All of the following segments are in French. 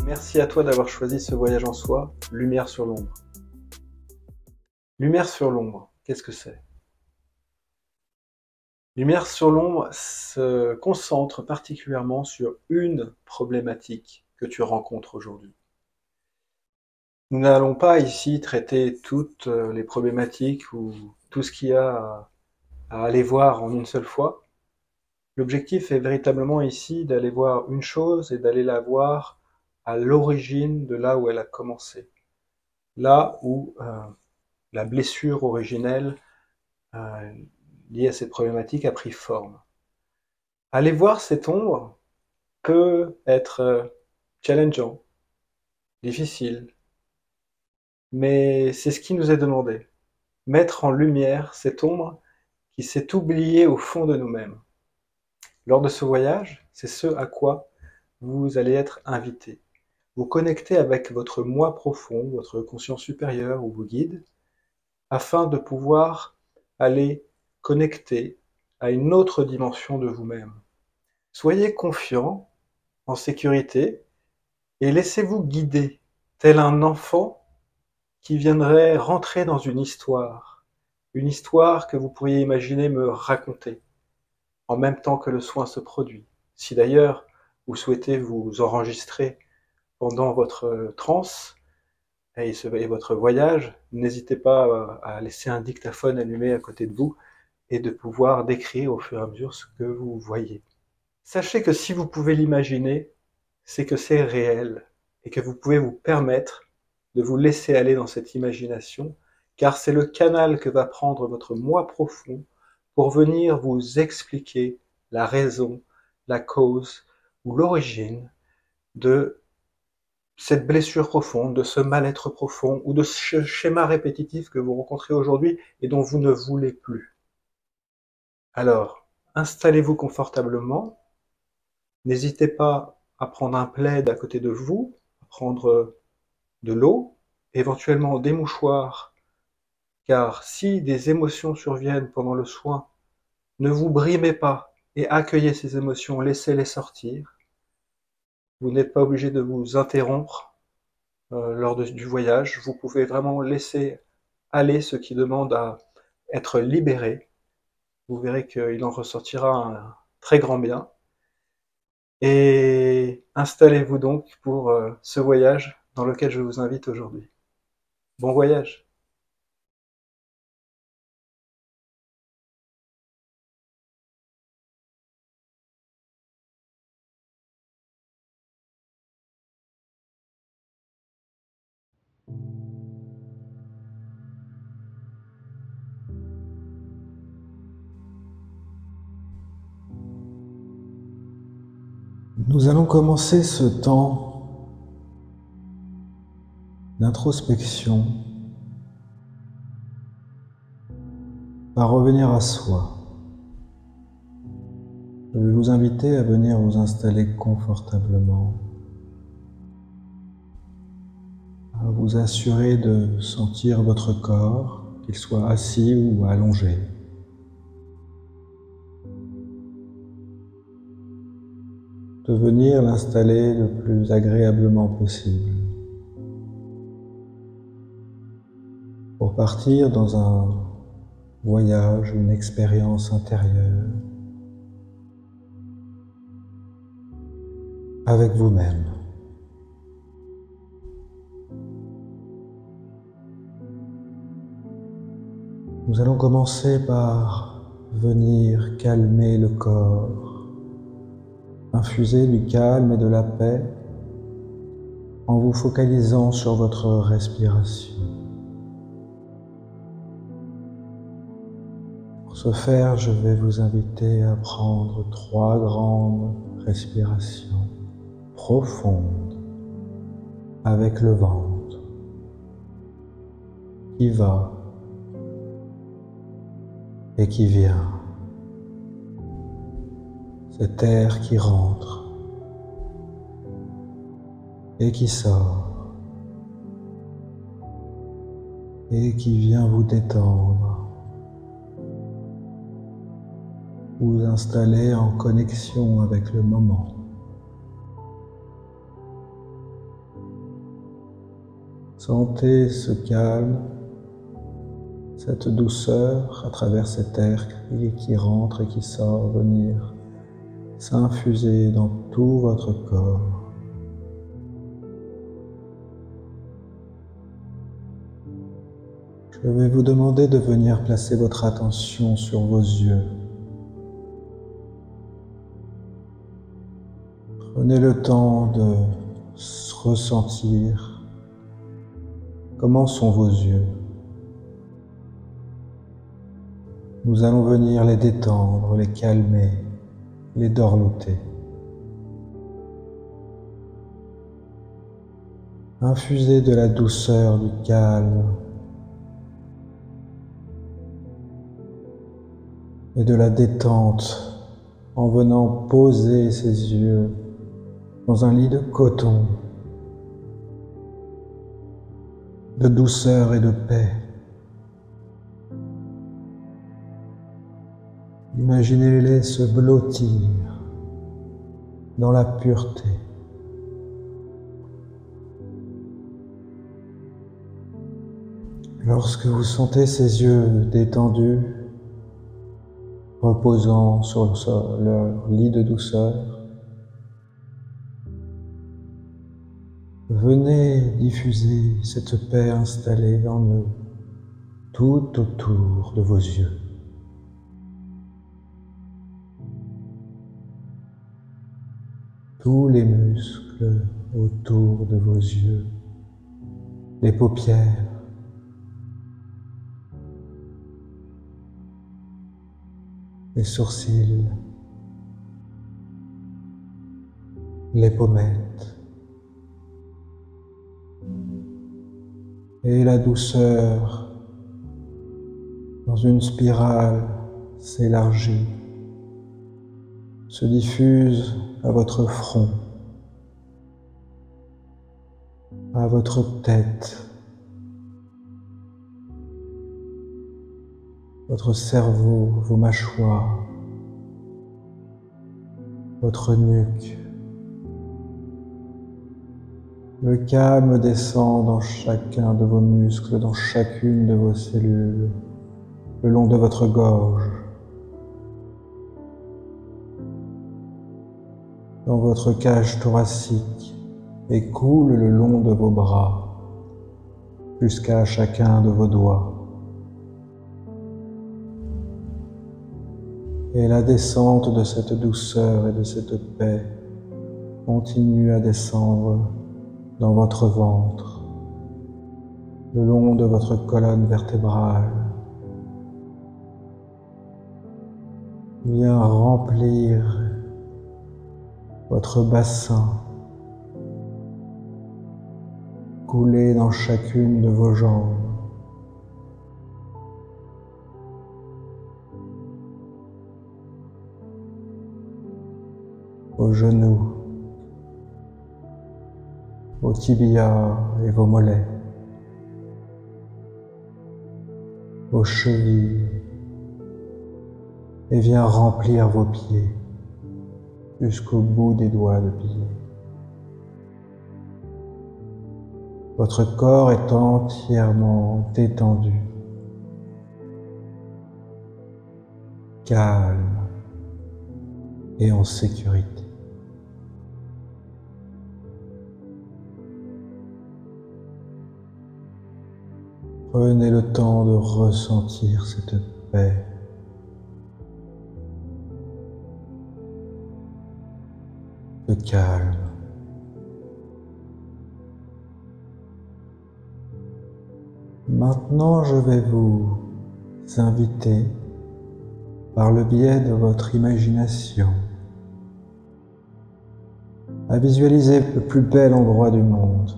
Merci à toi d'avoir choisi ce voyage en soi, Lumière sur l'ombre. Lumière sur l'ombre, qu'est-ce que c'est? Lumière sur l'ombre se concentre particulièrement sur une problématique que tu rencontres aujourd'hui. Nous n'allons pas ici traiter toutes les problématiques ou tout ce qu'il y a à aller voir en une seule fois. L'objectif est véritablement ici d'aller voir une chose et d'aller la voir à l'origine de là où elle a commencé. Là où la blessure originelle liée à cette problématique a pris forme. Aller voir cette ombre peut être challengeant, difficile, mais c'est ce qui nous est demandé. Mettre en lumière cette ombre qui s'est oubliée au fond de nous-mêmes. Lors de ce voyage, c'est ce à quoi vous allez être invité. Vous connecter avec votre moi profond, votre conscience supérieure ou vos guides, afin de pouvoir aller connecter à une autre dimension de vous-même. Soyez confiant, en sécurité, et laissez-vous guider, tel un enfant qui viendrait rentrer dans une histoire que vous pourriez imaginer me raconter, en même temps que le soin se produit. Si d'ailleurs vous souhaitez vous enregistrer pendant votre transe et votre voyage, n'hésitez pas à laisser un dictaphone allumé à côté de vous et de pouvoir décrire au fur et à mesure ce que vous voyez. Sachez que si vous pouvez l'imaginer, c'est que c'est réel et que vous pouvez vous permettre de vous laisser aller dans cette imagination, car c'est le canal que va prendre votre moi profond pour venir vous expliquer la raison, la cause ou l'origine de cette blessure profonde, de ce mal-être profond ou de ce schéma répétitif que vous rencontrez aujourd'hui et dont vous ne voulez plus. Alors, installez-vous confortablement, n'hésitez pas à prendre un plaid à côté de vous, à prendre de l'eau, éventuellement des mouchoirs, car si des émotions surviennent pendant le soin, ne vous brimez pas et accueillez ces émotions, laissez-les sortir. Vous n'êtes pas obligé de vous interrompre lors du voyage, vous pouvez vraiment laisser aller ce qui demande à être libéré. Vous verrez qu'il en ressortira un très grand bien. Et installez-vous donc pour ce voyage dans lequel je vous invite aujourd'hui. Bon voyage! Nous allons commencer ce temps d'introspection par revenir à soi. Je vais vous inviter à venir vous installer confortablement, à vous assurer de sentir votre corps, qu'il soit assis ou allongé. De venir l'installer le plus agréablement possible. Pour partir dans un voyage, une expérience intérieure avec vous-même. Nous allons commencer par venir calmer le corps, infuser du calme et de la paix en vous focalisant sur votre respiration. Pour ce faire, je vais vous inviter à prendre 3 grandes respirations profondes avec le ventre qui va et qui vient. Cet air qui rentre et qui sort et qui vient vous détendre, vous installer en connexion avec le moment. Sentez ce calme, cette douceur à travers cet air qui rentre et qui sort venir s'infuser dans tout votre corps. Je vais vous demander de venir placer votre attention sur vos yeux. Prenez le temps de ressentir comment sont vos yeux. Nous allons venir les détendre, les calmer, les dorloter. Infusez de la douceur, du calme et de la détente en venant poser ces yeux dans un lit de coton, de douceur et de paix. Imaginez-les se blottir dans la pureté. Lorsque vous sentez ces yeux détendus, reposant sur leur lit de douceur, venez diffuser cette paix installée en eux, tout autour de vos yeux. Tous les muscles autour de vos yeux, les paupières, les sourcils, les pommettes, et la douceur dans une spirale s'élargit, se diffuse à votre front, à votre tête, votre cerveau, vos mâchoires, votre nuque. Le calme descend dans chacun de vos muscles, dans chacune de vos cellules, le long de votre gorge, dans votre cage thoracique et coule le long de vos bras jusqu'à chacun de vos doigts. Et la descente de cette douceur et de cette paix continue à descendre dans votre ventre, le long de votre colonne vertébrale, vient remplir votre bassin, couler dans chacune de vos jambes, vos genoux, vos tibias et vos mollets, vos chevilles, et vient remplir vos pieds jusqu'au bout des doigts de pied. Votre corps est entièrement détendu, calme et en sécurité. Prenez le temps de ressentir cette paix, ce calme. Maintenant, je vais vous inviter, par le biais de votre imagination, à visualiser le plus bel endroit du monde,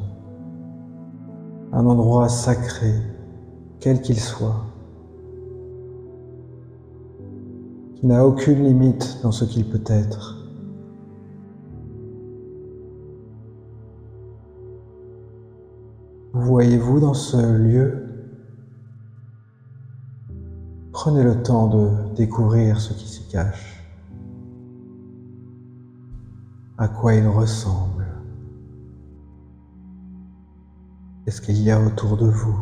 un endroit sacré, quel qu'il soit, qui n'a aucune limite dans ce qu'il peut être. Vous voyez-vous dans ce lieu? Prenez le temps de découvrir ce qui s'y cache, à quoi il ressemble. Qu'est-ce qu'il y a autour de vous?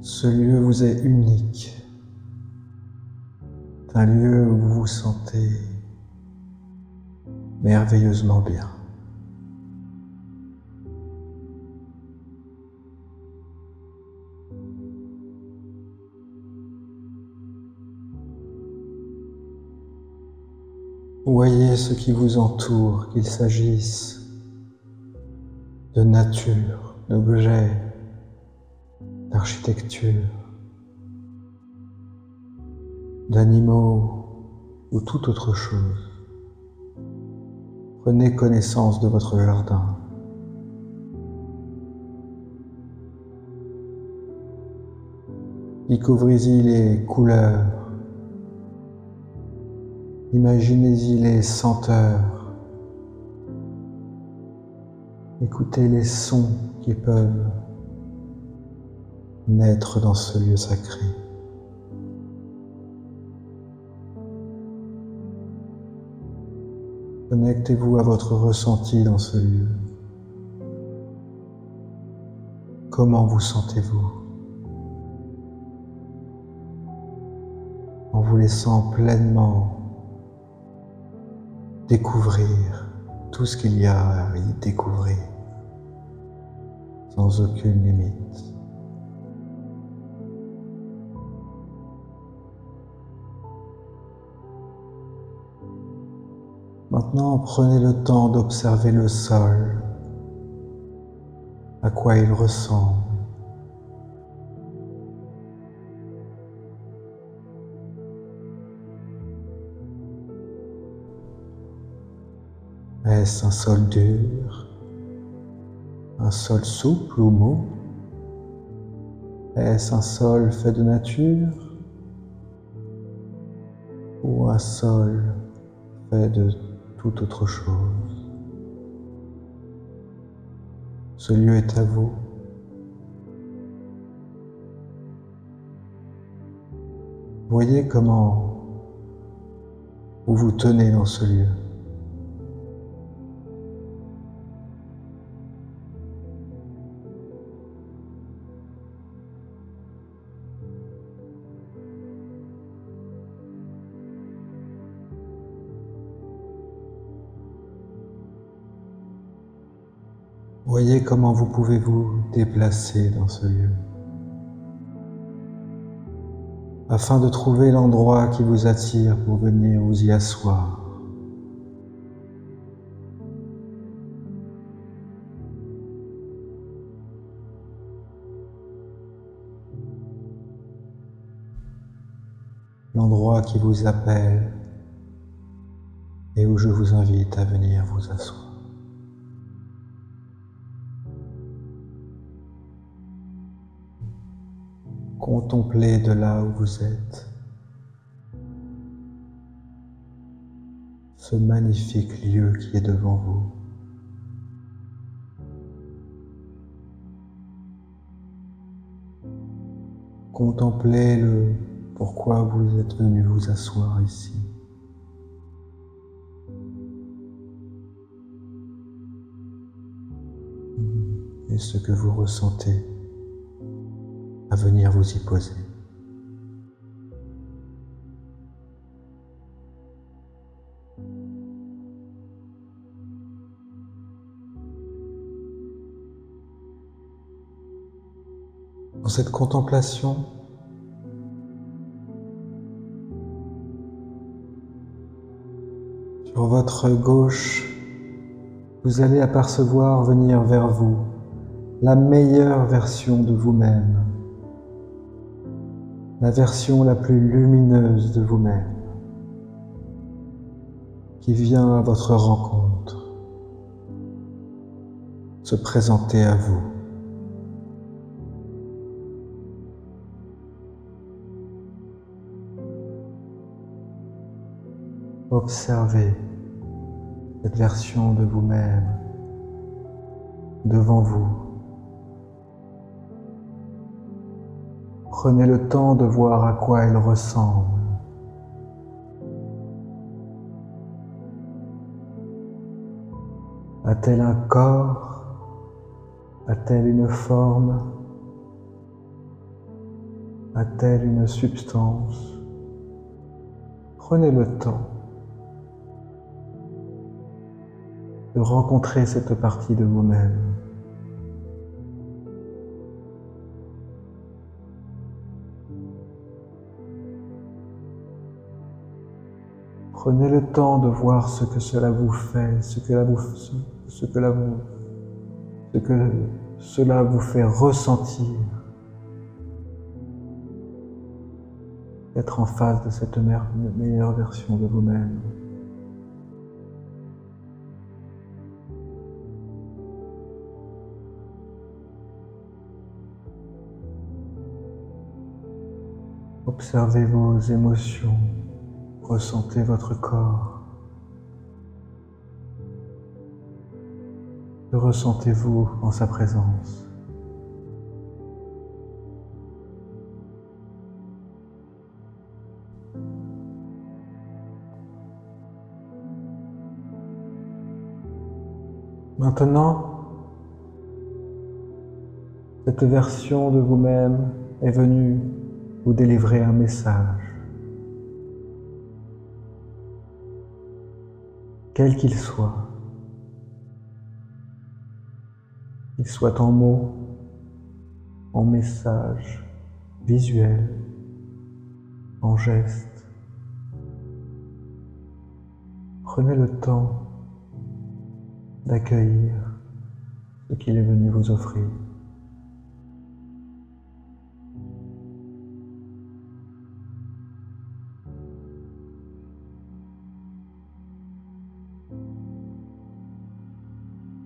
Ce lieu vous est unique. C'est un lieu où vous vous sentez merveilleusement bien. Voyez ce qui vous entoure, qu'il s'agisse de nature, d'objets, d'architecture, d'animaux ou toute autre chose. Prenez connaissance de votre jardin. Découvrez-y les couleurs. Imaginez-y les senteurs. Écoutez les sons qui peuvent naître dans ce lieu sacré. Connectez-vous à votre ressenti dans ce lieu. Comment vous sentez-vous? En vous laissant pleinement découvrir tout ce qu'il y a à y découvrir, sans aucune limite. Maintenant, prenez le temps d'observer le sol, à quoi il ressemble. Est-ce un sol dur, un sol souple ou mou? Est-ce un sol fait de nature ou un sol fait de toute autre chose? Ce lieu est à vous. Voyez comment vous vous tenez dans ce lieu. Voyez comment vous pouvez vous déplacer dans ce lieu, afin de trouver l'endroit qui vous attire pour venir vous y asseoir. L'endroit qui vous appelle et où je vous invite à venir vous asseoir. Contemplez de là où vous êtes ce magnifique lieu qui est devant vous. Contemplez le pourquoi vous êtes venu vous asseoir ici. Et ce que vous ressentez à venir vous y poser. Dans cette contemplation, sur votre gauche, vous allez apercevoir venir vers vous la meilleure version de vous-même, la version la plus lumineuse de vous-même, qui vient à votre rencontre, se présenter à vous. Observez cette version de vous-même devant vous. Prenez le temps de voir à quoi elle ressemble. A-t-elle un corps? A-t-elle une forme? A-t-elle une substance? Prenez le temps de rencontrer cette partie de vous-même. Prenez le temps de voir ce que cela vous fait, ce que cela vous fait ressentir. Être en face de cette meilleure version de vous-même. Observez vos émotions, ressentez votre corps. Que ressentez-vous en sa présence? Maintenant, cette version de vous-même est venue vous délivrer un message. Quel qu'il soit en mots, en messages visuels, en gestes. Prenez le temps d'accueillir ce qu'il est venu vous offrir.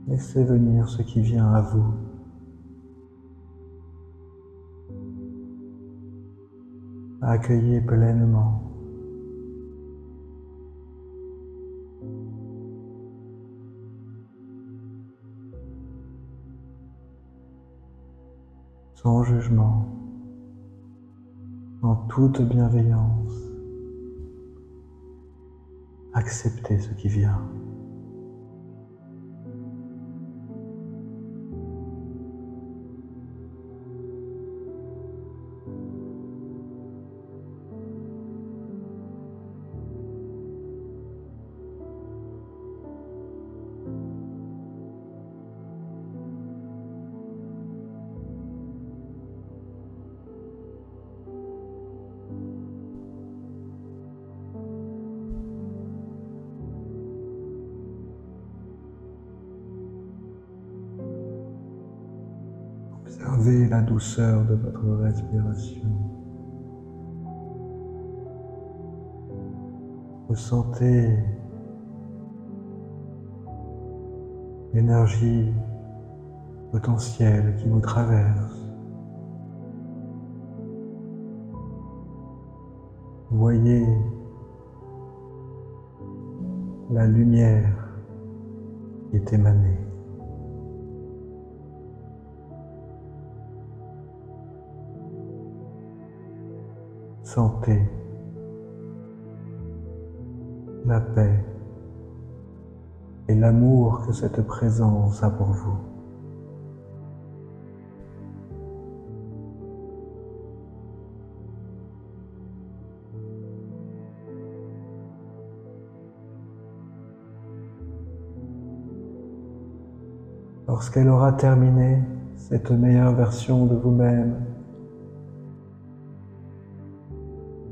Laissez venir ce qui vient à vous. Accueillez pleinement. Sans jugement, en toute bienveillance. Acceptez ce qui vient. Observez la douceur de votre respiration. Ressentez l'énergie potentielle qui vous traverse. Voyez la lumière qui est émanée. Sentez la paix et l'amour que cette présence a pour vous. Lorsqu'elle aura terminé cette meilleure version de vous-même,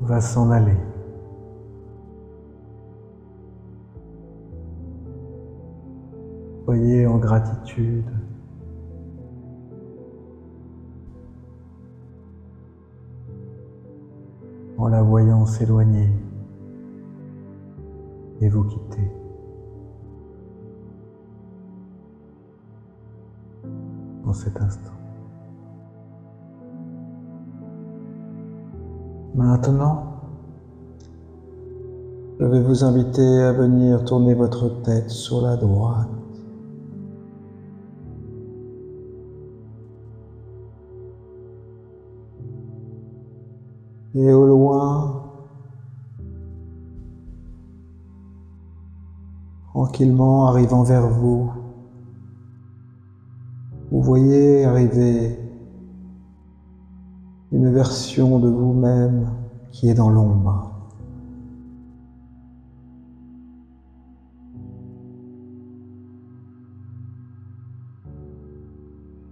va s'en aller. Soyez en gratitude. En la voyant s'éloigner et vous quitter. Dans cet instant. Maintenant, je vais vous inviter à venir tourner votre tête sur la droite. Et au loin, tranquillement arrivant vers vous, Vous voyez arriver une version de vous-même qui est dans l'ombre.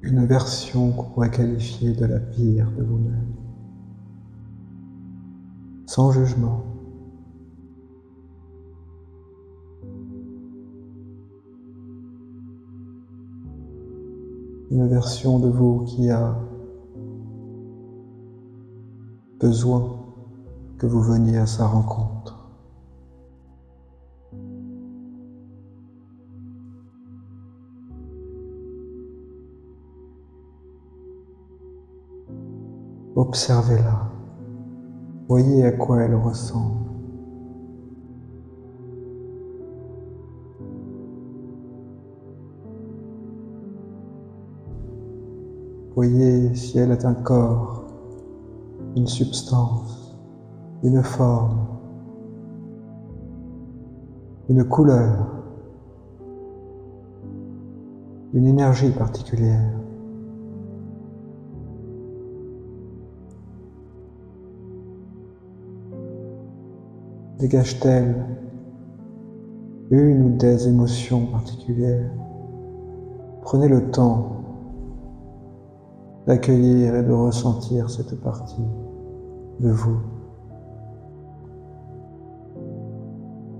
Une version qu'on pourrait qualifier de la pire de vous-même. Sans jugement. Une version de vous qui a besoin que vous veniez à sa rencontre. Observez-la. Voyez à quoi elle ressemble. Voyez si elle est un corps, une substance, une forme, une couleur, une énergie particulière. Dégage-t-elle une ou des émotions particulières? Prenez le temps d'accueillir et de ressentir cette partie de vous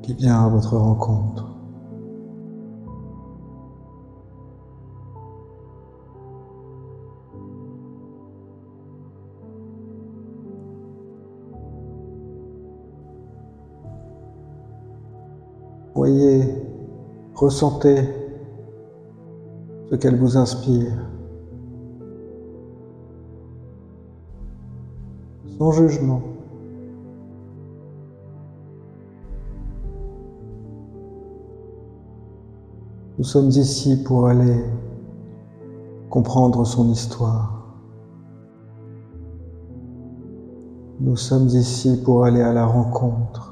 qui vient à votre rencontre. Voyez, ressentez ce qu'elle vous inspire, sans jugement. Nous sommes ici pour aller comprendre son histoire. Nous sommes ici pour aller à la rencontre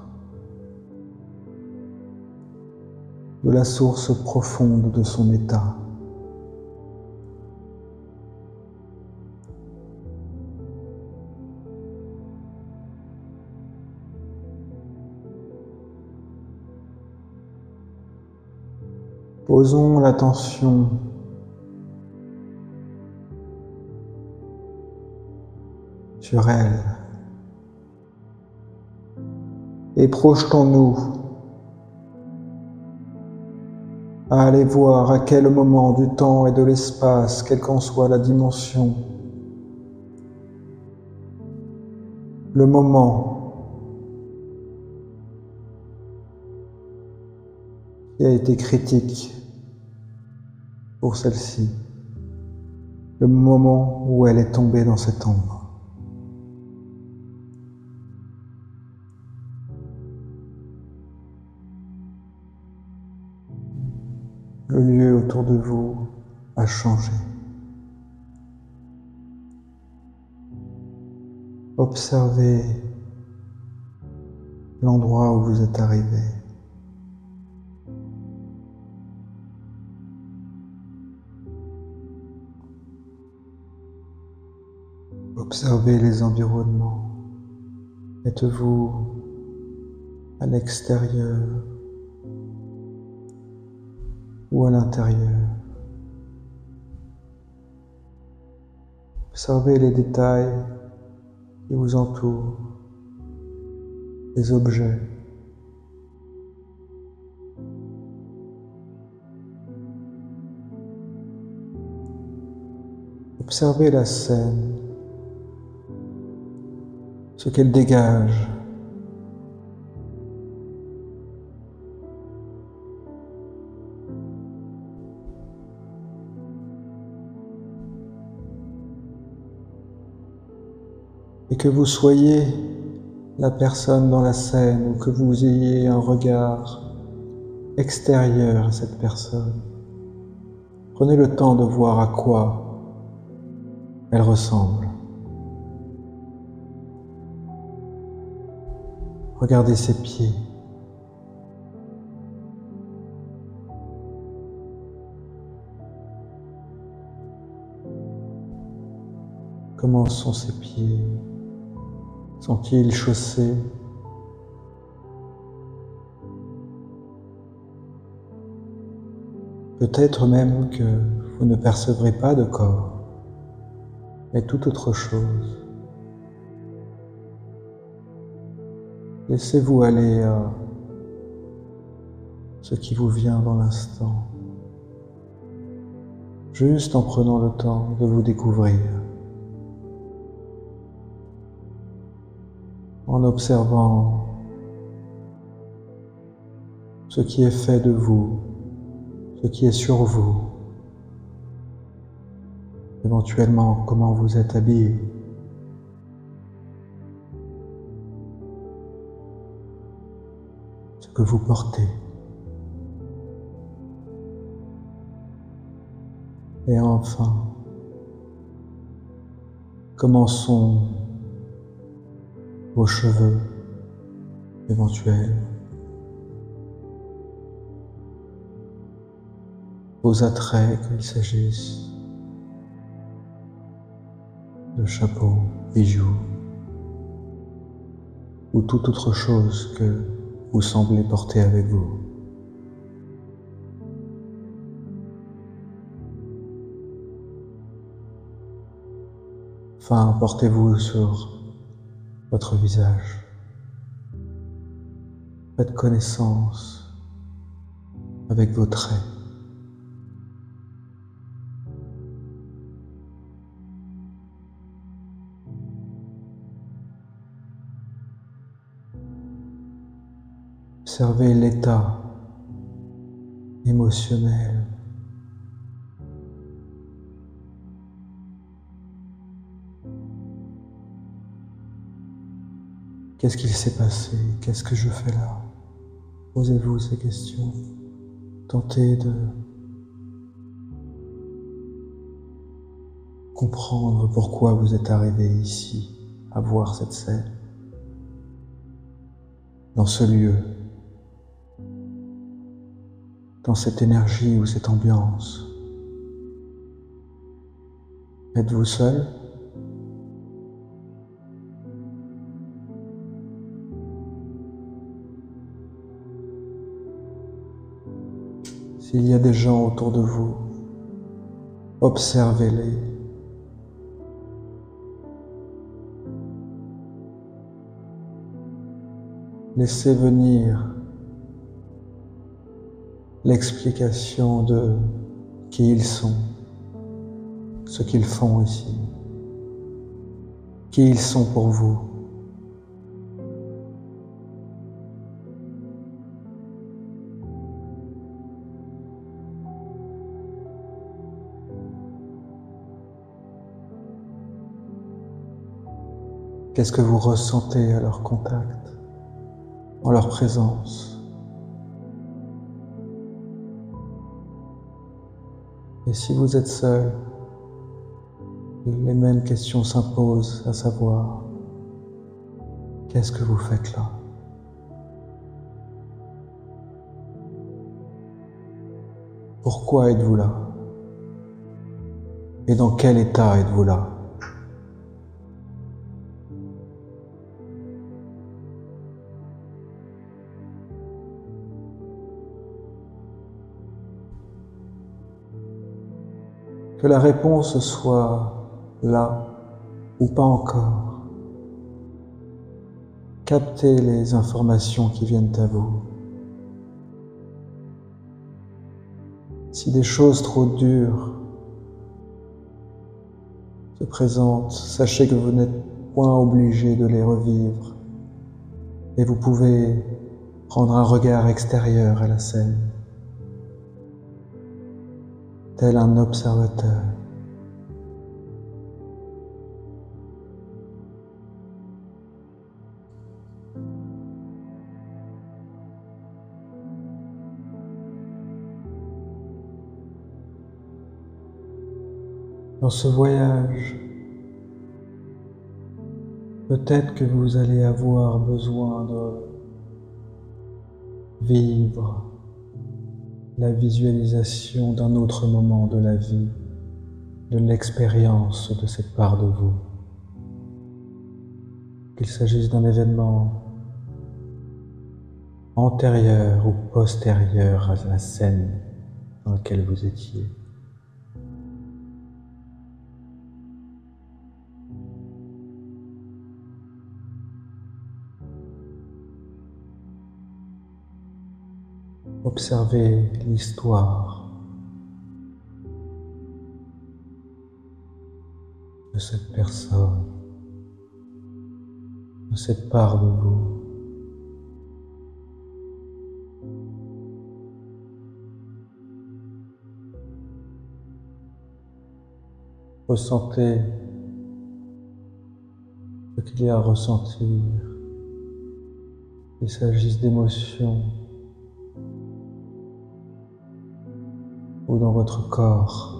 de la source profonde de son état. Posons l'attention sur elle et projetons-nous à aller voir à quel moment du temps et de l'espace, quelle qu'en soit la dimension, le moment qui a été critique pour celle-ci, le moment où elle est tombée dans cette ombre. Le lieu autour de vous a changé. Observez l'endroit où vous êtes arrivé. Observez les environnements. Êtes-vous à l'extérieur ou à l'intérieur? Observez les détails qui vous entourent, les objets. Observez la scène, ce qu'elle dégage. Et que vous soyez la personne dans la scène ou que vous ayez un regard extérieur à cette personne, prenez le temps de voir à quoi elle ressemble. Regardez ses pieds. Comment sont ses pieds? Sont-ils chaussés? Peut-être même que vous ne percevrez pas de corps, mais tout autre chose. Laissez-vous aller à ce qui vous vient dans l'instant, juste en prenant le temps de vous découvrir, en observant ce qui est fait de vous, ce qui est sur vous, éventuellement comment vous êtes habillé. Ce que vous portez. Et enfin, comment sont vos cheveux éventuels, vos attraits, qu'il s'agisse de chapeaux, bijoux ou toute autre chose que vous semblez porter avec vous. Enfin, portez-vous sur votre visage. Faites connaissance avec vos traits. Observez l'état émotionnel. Qu'est-ce qu'il s'est passé? Qu'est-ce que je fais là? Posez-vous ces questions. Tentez de comprendre pourquoi vous êtes arrivé ici à voir cette scène, dans ce lieu, dans cette énergie ou cette ambiance. Êtes-vous seul? S'il y a des gens autour de vous, observez-les. Laissez venir l'explication de qui ils sont, ce qu'ils font ici, qui ils sont pour vous. Qu'est-ce que vous ressentez à leur contact, en leur présence? Et si vous êtes seul, les mêmes questions s'imposent, à savoir, qu'est-ce que vous faites là? Pourquoi êtes-vous là? Et dans quel état êtes-vous là? Que la réponse soit là ou pas encore. Captez les informations qui viennent à vous. Si des choses trop dures se présentent, sachez que vous n'êtes point obligé de les revivre et vous pouvez prendre un regard extérieur à la scène, tel un observateur. Dans ce voyage, peut-être que vous allez avoir besoin de vivre la visualisation d'un autre moment de la vie, de l'expérience de cette part de vous. qu'il s'agisse d'un événement antérieur ou postérieur à la scène dans laquelle vous étiez. Observez l'histoire de cette personne, de cette part de vous. Ressentez ce qu'il y a à ressentir, qu'il s'agisse d'émotions ou dans votre corps.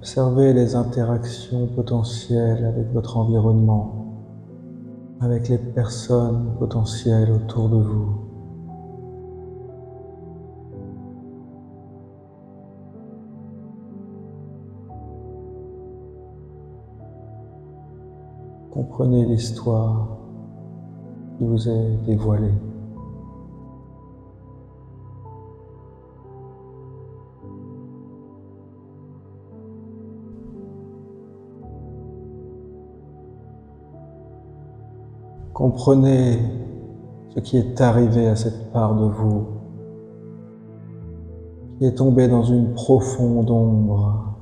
Observez les interactions potentielles avec votre environnement, avec les personnes potentielles autour de vous. Comprenez l'histoire qui vous est dévoilée. Comprenez ce qui est arrivé à cette part de vous, qui est tombée dans une profonde ombre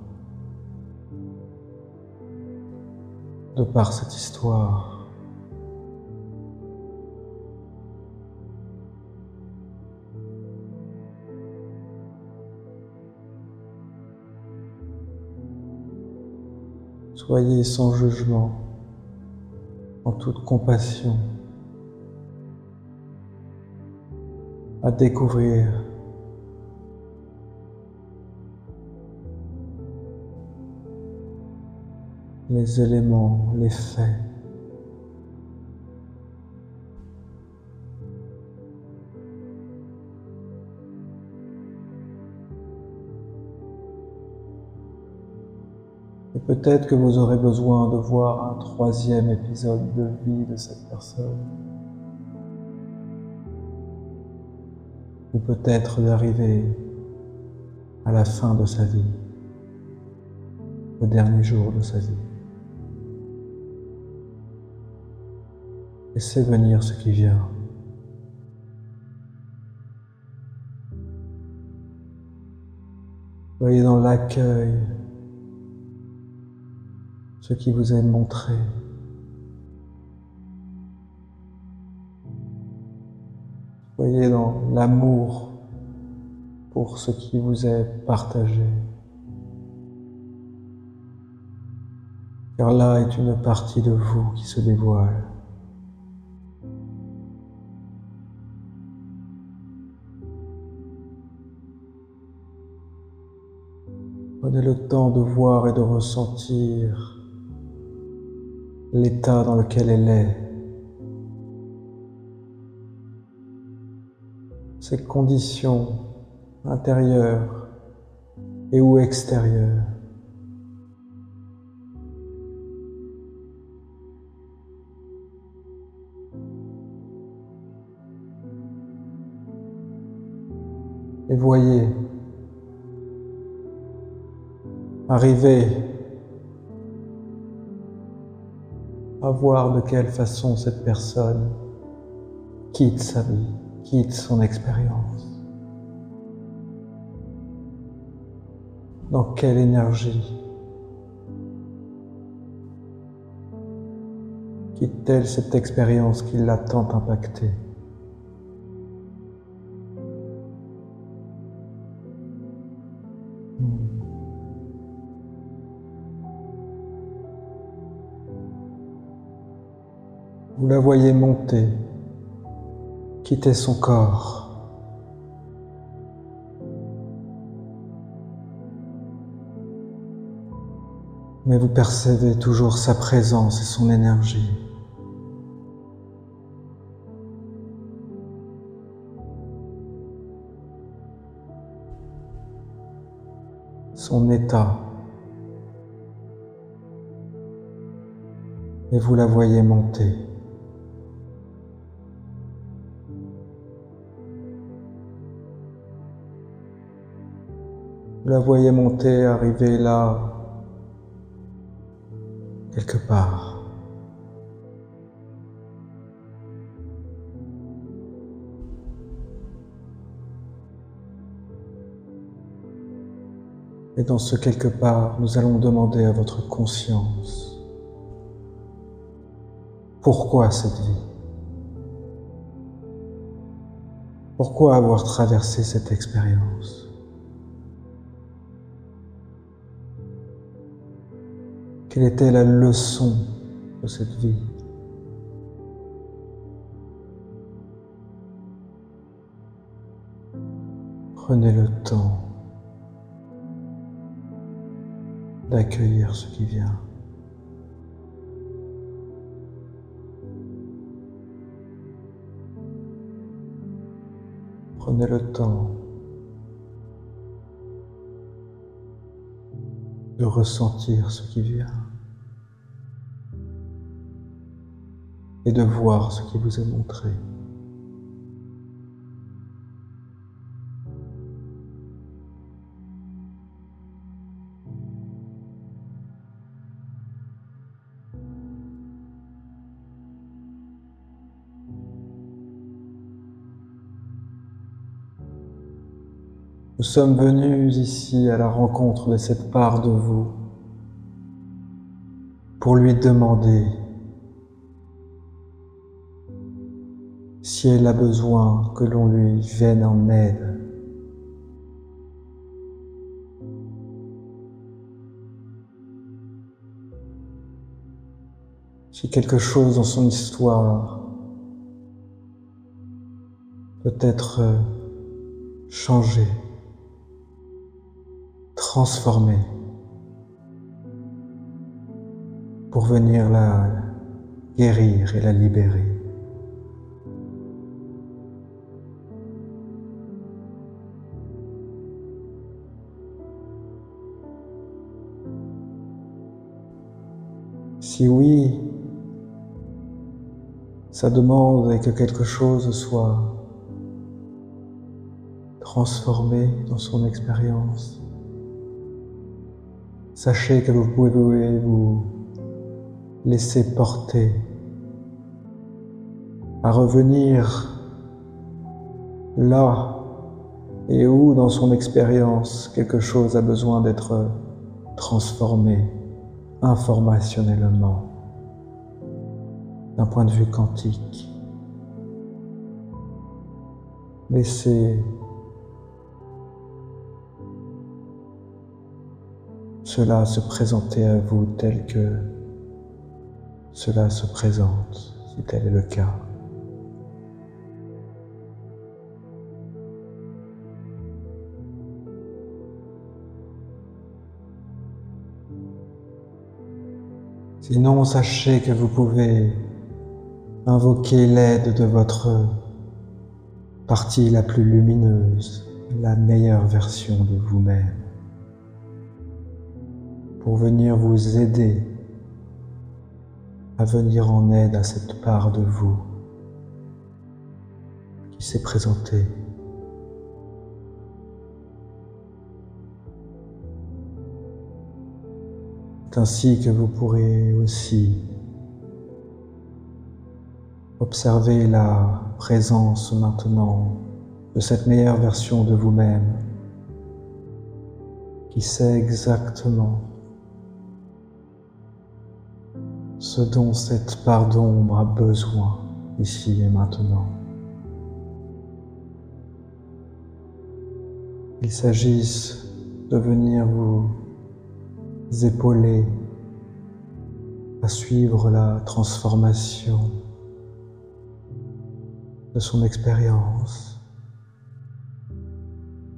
de par cette histoire. Soyez sans jugement, en toute compassion, à découvrir les éléments, les faits. Et peut-être que vous aurez besoin de voir un troisième épisode de vie de cette personne. Ou peut-être d'arriver à la fin de sa vie, au dernier jour de sa vie. Laissez venir ce qui vient. Soyez dans l'accueil, ce qui vous est montré. Soyez dans l'amour pour ce qui vous est partagé. Car là est une partie de vous qui se dévoile. Prenez le temps de voir et de ressentir l'état dans lequel elle est, ses conditions intérieures et ou extérieures. Et voyez arriver à voir de quelle façon cette personne quitte sa vie, quitte son expérience. Dans quelle énergie quitte-t-elle cette expérience qui l'a tant impactée? Vous la voyez monter, quitter son corps, mais vous percevez toujours sa présence et son énergie. Son état. Et vous la voyez monter. Vous la voyez monter, arriver là, quelque part. Et dans ce quelque part, nous allons demander à votre conscience, pourquoi cette vie? Pourquoi avoir traversé cette expérience? Quelle était la leçon de cette vie? Prenez le temps d'accueillir ce qui vient. Prenez le temps de ressentir ce qui vient et de voir ce qui vous est montré. Nous sommes venus ici à la rencontre de cette part de vous pour lui demander si elle a besoin que l'on lui vienne en aide. Si quelque chose dans son histoire peut être changé, transformé, pour venir la guérir et la libérer. Si oui, sa demande est que quelque chose soit transformé dans son expérience, sachez que vous pouvez vous laisser porter à revenir là et où dans son expérience quelque chose a besoin d'être transformé informationnellement d'un point de vue quantique. Laissez cela se présenter à vous tel que cela se présente, si tel est le cas. Sinon, sachez que vous pouvez invoquer l'aide de votre partie la plus lumineuse, la meilleure version de vous-même, pour venir vous aider à venir en aide à cette part de vous qui s'est présentée. C'est ainsi que vous pourrez aussi observer la présence maintenant de cette meilleure version de vous-même qui sait exactement ce dont cette part d'ombre a besoin ici et maintenant. Il s'agisse de venir vous épauler à suivre la transformation de son expérience,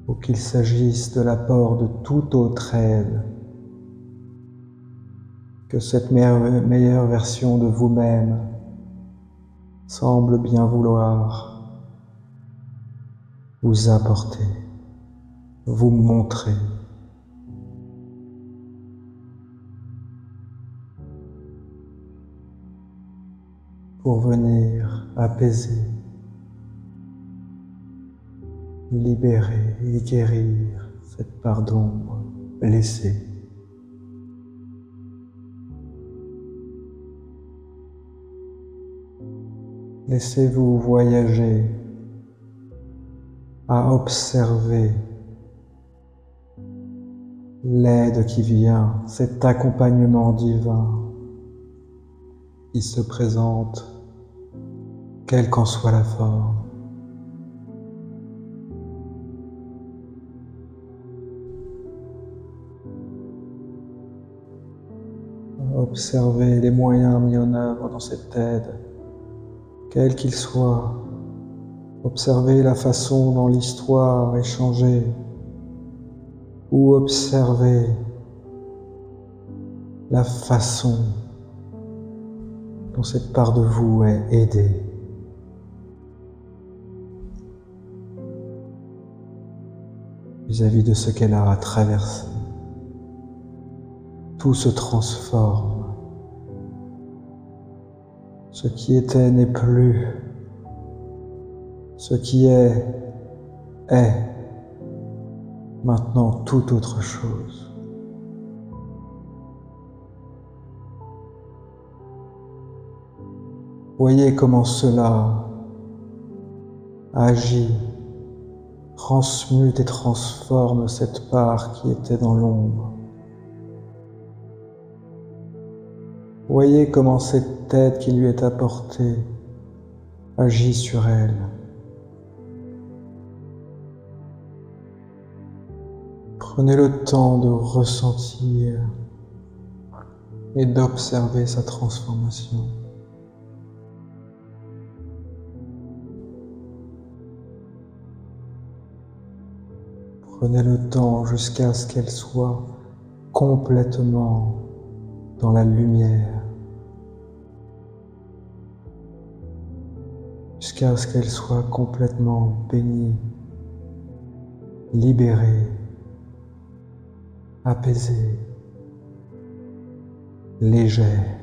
ou qu'il s'agisse de l'apport de toute autre aide que cette meilleure version de vous-même semble bien vouloir vous apporter, vous montrer. Pour venir apaiser, libérer et guérir cette part d'ombre blessée. Laissez-vous voyager à observer l'aide qui vient, cet accompagnement divin qui se présente, quelle qu'en soit la forme. Observez les moyens mis en œuvre dans cette aide, quel qu'il soit. Observez la façon dont l'histoire est changée, ou observez la façon dont cette part de vous est aidée. Vis-à-vis de ce qu'elle a à traverser. Tout se transforme. Ce qui était n'est plus. Ce qui est maintenant tout autre chose. Voyez comment cela agit, transmute et transforme cette part qui était dans l'ombre. Voyez comment cette aide qui lui est apportée agit sur elle. Prenez le temps de ressentir et d'observer sa transformation. Prenez le temps jusqu'à ce qu'elle soit complètement dans la lumière, jusqu'à ce qu'elle soit complètement bénie, libérée, apaisée, légère.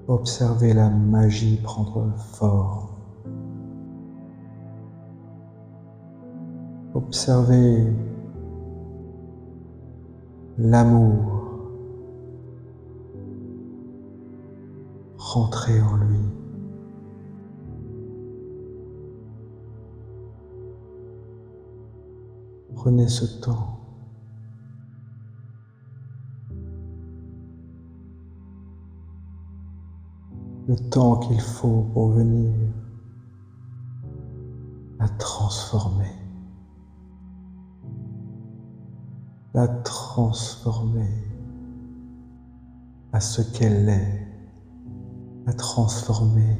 Observez la magie prendre forme. Observez l'amour rentrer en lui. Prenez ce temps. Le temps qu'il faut pour venir la transformer. La transformer à ce qu'elle est, la transformer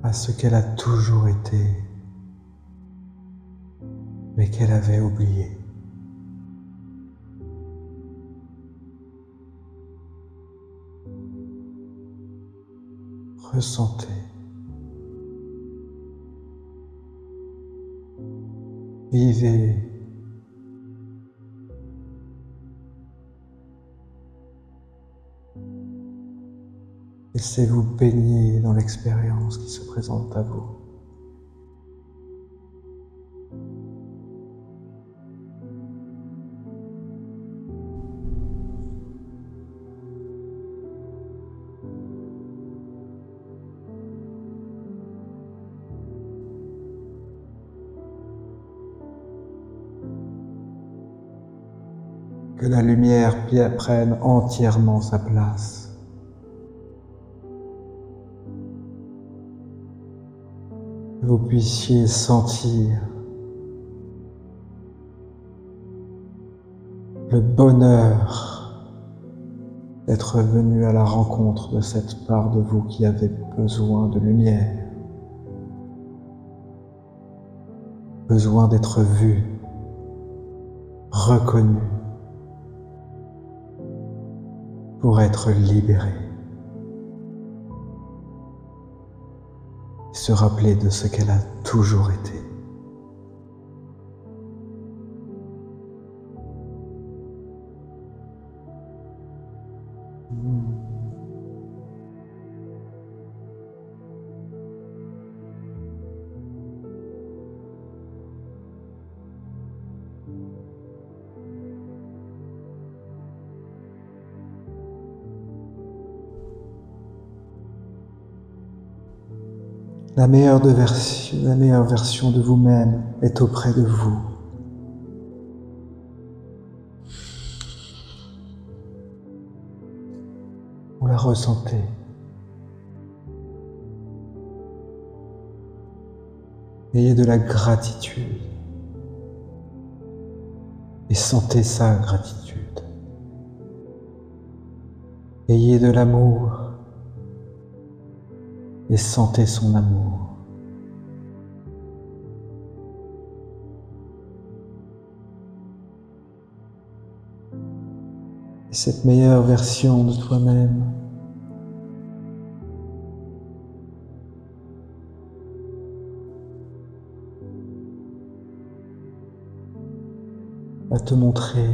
à ce qu'elle a toujours été, mais qu'elle avait oublié. Ressentez. Vivez. Laissez-vous baigner dans l'expérience qui se présente à vous. Que la lumière prenne entièrement sa place. Que vous puissiez sentir le bonheur d'être venu à la rencontre de cette part de vous qui avait besoin de lumière, besoin d'être vue, reconnu, pour être libéré, se rappeler de ce qu'elle a toujours été. La meilleure version de vous-même est auprès de vous. Vous la ressentez. Ayez de la gratitude et sentez sa gratitude. Ayez de l'amour et sentez son amour. Et cette meilleure version de toi-même va te montrer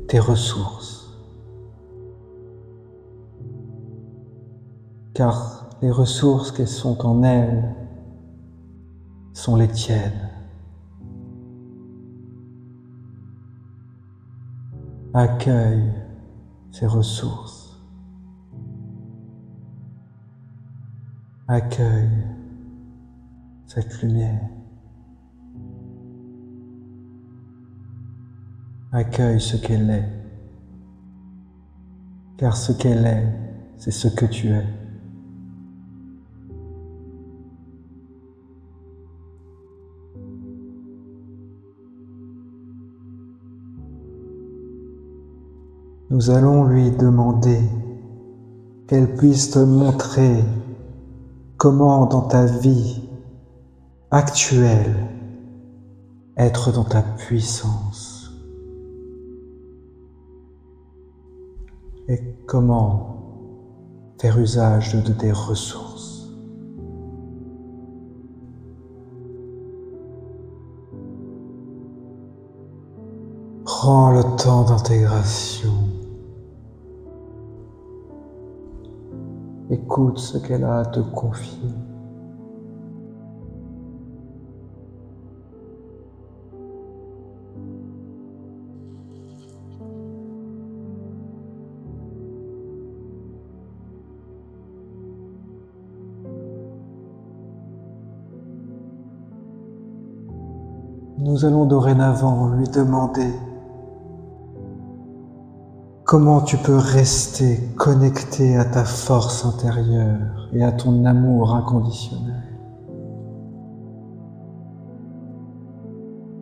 tes ressources. Car les ressources qui sont en elle sont les tiennes. Accueille ces ressources. Accueille cette lumière. Accueille ce qu'elle est. Car ce qu'elle est, c'est ce que tu es. Nous allons lui demander qu'elle puisse te montrer comment dans ta vie actuelle être dans ta puissance et comment faire usage de tes ressources. Prends le temps d'intégration. Écoute ce qu'elle a à te confier. Nous allons dorénavant lui demander comment tu peux rester connecté à ta force intérieure et à ton amour inconditionnel.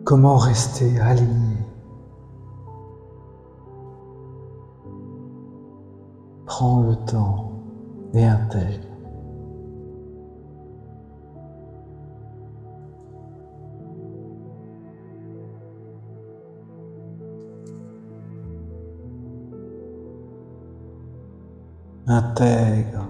Comment rester aligné. Prends le temps et intègre. Intègre.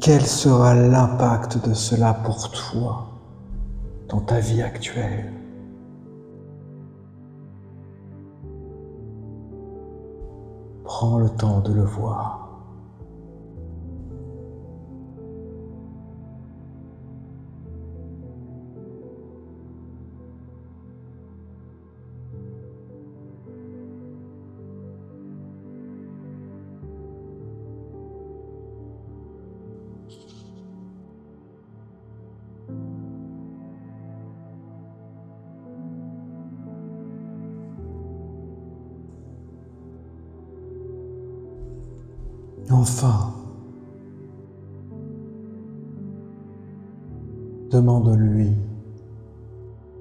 Quel sera l'impact de cela pour toi dans ta vie actuelle? Prends le temps de le voir. Enfin, demande-lui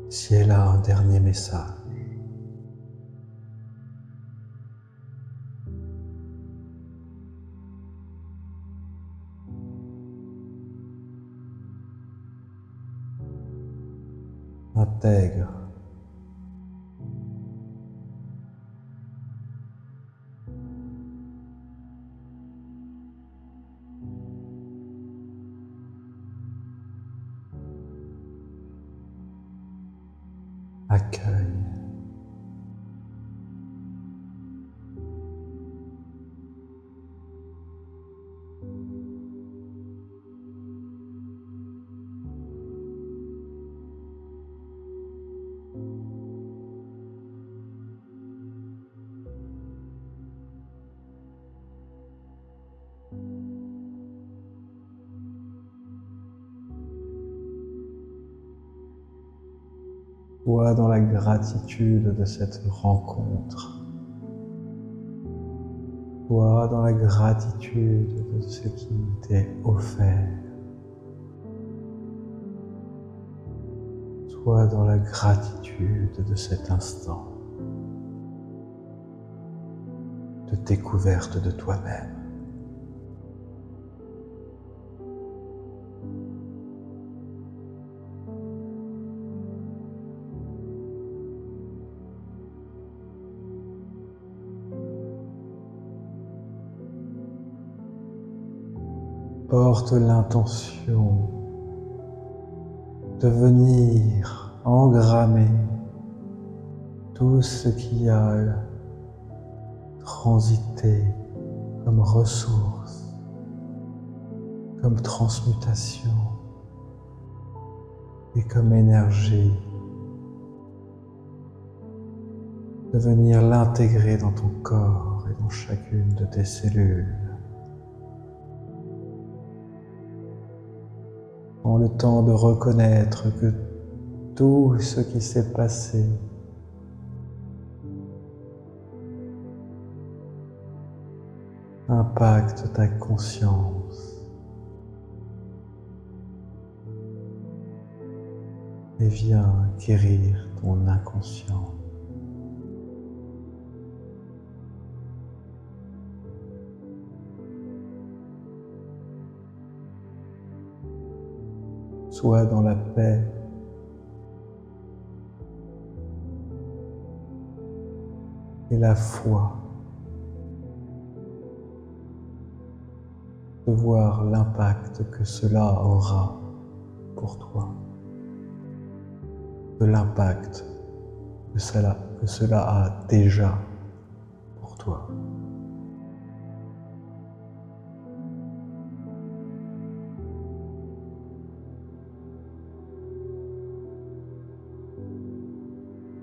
si elle a un dernier message. intègre. Accueille. Sois dans la gratitude de cette rencontre. Sois dans la gratitude de ce qui t'est offert. Sois dans la gratitude de cet instant de découverte de toi-même. Porte l'intention de venir engrammer tout ce qui a transité comme ressource, comme transmutation et comme énergie, de venir l'intégrer dans ton corps et dans chacune de tes cellules. Prends le temps de reconnaître que tout ce qui s'est passé impacte ta conscience et vient guérir ton inconscient. Sois dans la paix et la foi de voir l'impact que cela aura pour toi, de l'impact que cela a déjà pour toi.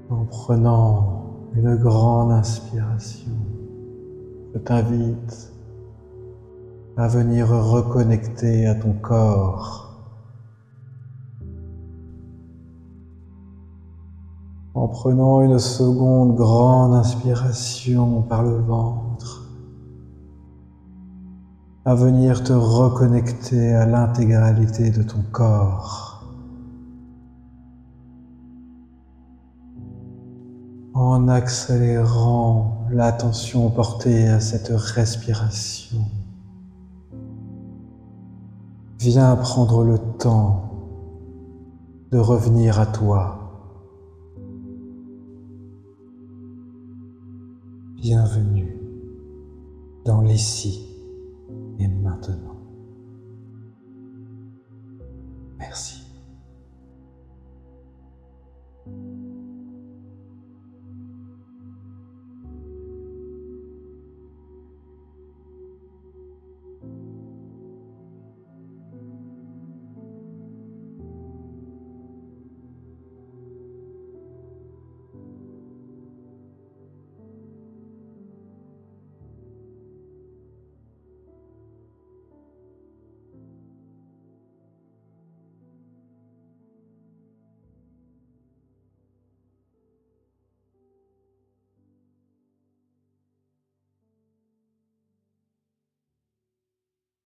En prenant une grande inspiration, je t'invite à venir reconnecter à ton corps. En prenant une seconde grande inspiration par le ventre, à venir te reconnecter à l'intégralité de ton corps. En accélérant l'attention portée à cette respiration, viens prendre le temps de revenir à toi. Bienvenue dans l'ici et maintenant. Merci.